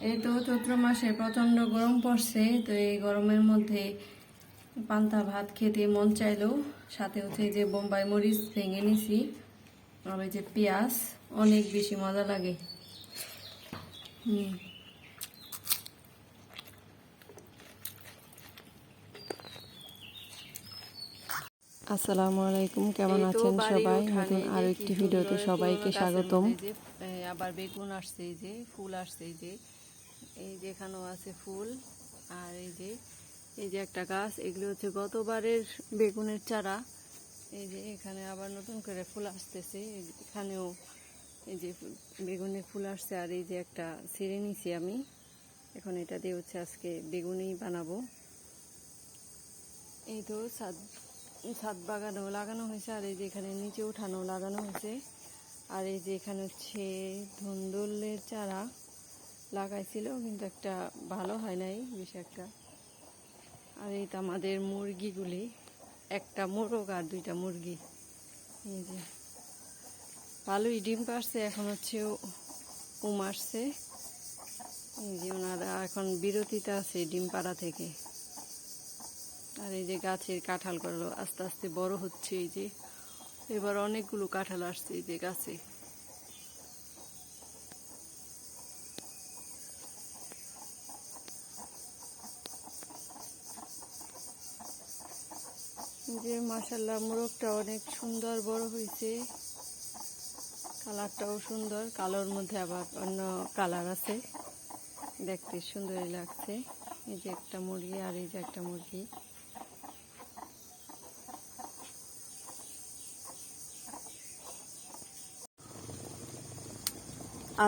এই তো চৈত্র মাসে প্রচন্ড গরম পড়ছে, তো এই গরমের মধ্যে পান্তা ভাত খেতে মন চাইলো। সাথে হচ্ছে যে বোম্বাই মরিচ ভেঙে নিছি, আর ওই যে পেঁয়াজ, অনেক বেশি মজা লাগে। আসসালামু আলাইকুম, কেমন আছেন সবাই? নতুন আরো একটি ভিডিওতে সবাইকে স্বাগতম। আবার বেগুন আসছে, এই যে ফুল আসছে, এই যে এখানেও আছে ফুল। আর এই যে একটা গাছ, এগুলো হচ্ছে গতবারের বেগুনের চারা। এই যে এখানে আবার নতুন করে ফুল আসতেছে, এখানেও এই যে বেগুনের ফুল আসছে। আর এই যে একটা ছিঁড়ে নিছি আমি, এখন এটা দিয়ে হচ্ছে আজকে বেগুনই বানাবো। এই তো ছাদ বাগানেও লাগানো হয়েছে, আর এই যে এখানে নিচে উঠানো লাগানো হয়েছে। আর এই যে এখানে হচ্ছে ধুন্দুলের চারা লাগাইছিল, কিন্তু একটা ভালো হয় নাই বেশি একটা। আর এই তো আমাদের মুরগিগুলি, একটা মোরগ আর দুইটা মুরগি, এই যে ভালোই ডিম পারছে। এখন হচ্ছে উম আসছে, এই যে ওনারা এখন বিরতিতে আছে ডিম পাড়া থেকে। আর এই যে গাছের কাঁঠাল গুলো আস্তে আস্তে বড় হচ্ছে, এই যে এবার অনেকগুলো কাঁঠাল আসছে এই যে গাছে। যে মাশাআল্লাহ মোরগটা অনেক সুন্দর বড় হয়েছে, কালারটাও সুন্দর, কালোর মধ্যে আবার অন্য কালার আছে, দেখতে সুন্দরই লাগছে। এই যে একটা মুরগি, আর এই যে একটা মুরগি।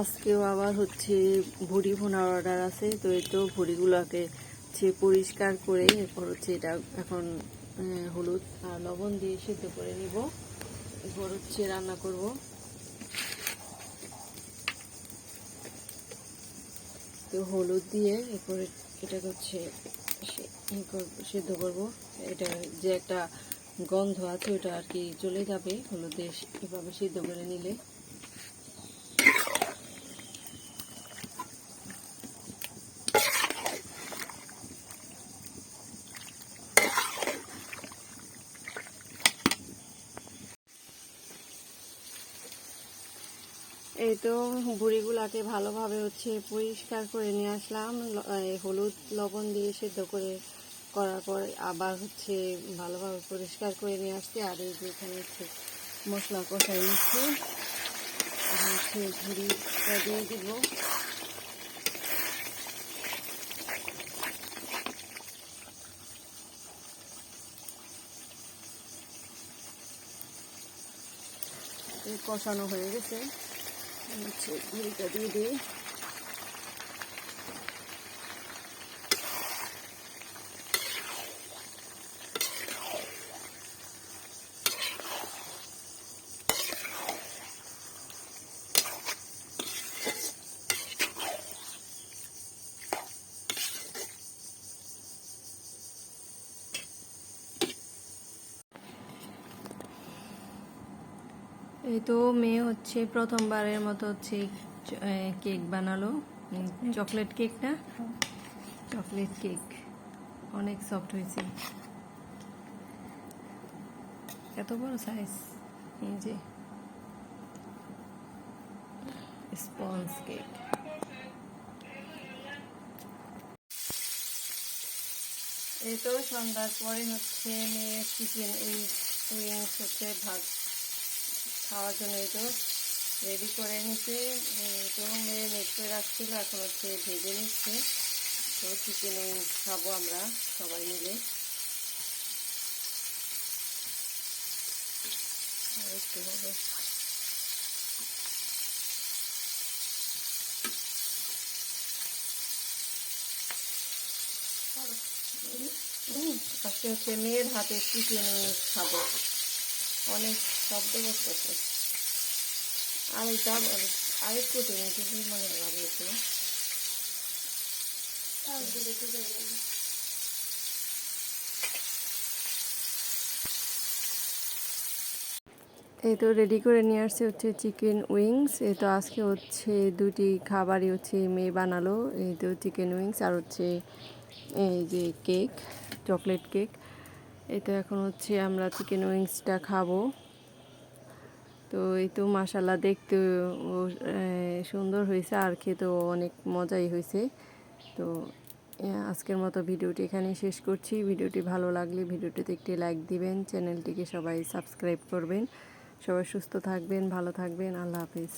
আজকেও আবার হচ্ছে ভুড়ি ভুনার অর্ডার আছে, তো এই তো ভুড়িগুলোকে পরিষ্কার করে এরপর হচ্ছে এটা এখন হলুদ আর লবণ দিয়ে সিদ্ধ করে নিব, এরপর হচ্ছে রান্না করব। তো হলুদ দিয়ে এরপরে এটা হচ্ছে সিদ্ধ করব। এটা যে একটা গন্ধ আছে ওটা আর কি চলে যাবে হলুদ দিয়ে এভাবে সিদ্ধ করে নিলে। এই তো বুড়িগুলাকে ভালোভাবে হচ্ছে পরিষ্কার করে নিয়ে আসলাম, হলুদ লবণ দিয়ে সিদ্ধ করার পর আবার হচ্ছে ভালোভাবে পরিষ্কার করে নিয়ে আসছি। আর এই যে এখানে হচ্ছে মশলা কষাই নিচ্ছি, হচ্ছে ভুড়িটা দিয়ে দিব। কষানো হয়ে গেছে, হচ্ছে ভুড়িটা দিয়ে দিই। এই তো মেয়ে হচ্ছে প্রথমবারের মতো হচ্ছে কেক বানালো, চকলেট কেক না, চকলেট কেক অনেক সফট হয়েছে, এত বড় সাইজ। এই যে স্পঞ্জ কেক। এই তো সন্ধ্যার পরে হচ্ছে মেয়ে চিকেন উইংস হচ্ছে ভাত খাওয়ার জন্য এই তো রেডি করে নিচ্ছে। তো মেয়ে মেখে রাখছিল, এখন হচ্ছে ভেজে নিচ্ছে। তো চিকেন উইংস খাবো আমরা সবাই মিলে। একটু হবে, আজকে হচ্ছে মেয়ের হাতে চিকেন উইংস খাবো, অনেক শব্দ করতেছে। আর আরেকটু টেনে যদি মনে হয় ভালো হতো। এই তো রেডি করে নিয়ে আসছে হচ্ছে চিকেন উইংস। এই তো আজকে হচ্ছে দুটি খাবারই হচ্ছে মেয়ে বানালো। এই তো চিকেন উইংস আর হচ্ছে এই যে কেক, চকলেট কেক। এই তো এখন হচ্ছে আমরা চিকেন উইংসটা খাবো। তো এই তো মাশাল্লাহ দেখতে সুন্দর হয়েছে আর খেতেও অনেক মজাই হয়েছে। তো আজকের মতো ভিডিওটি এখানেই শেষ করছি। ভিডিওটি ভালো লাগলে ভিডিওটিতে একটি লাইক দিবেন, চ্যানেলটিকে সবাই সাবস্ক্রাইব করবেন। সবাই সুস্থ থাকবেন, ভালো থাকবেন। আল্লাহ হাফিজ।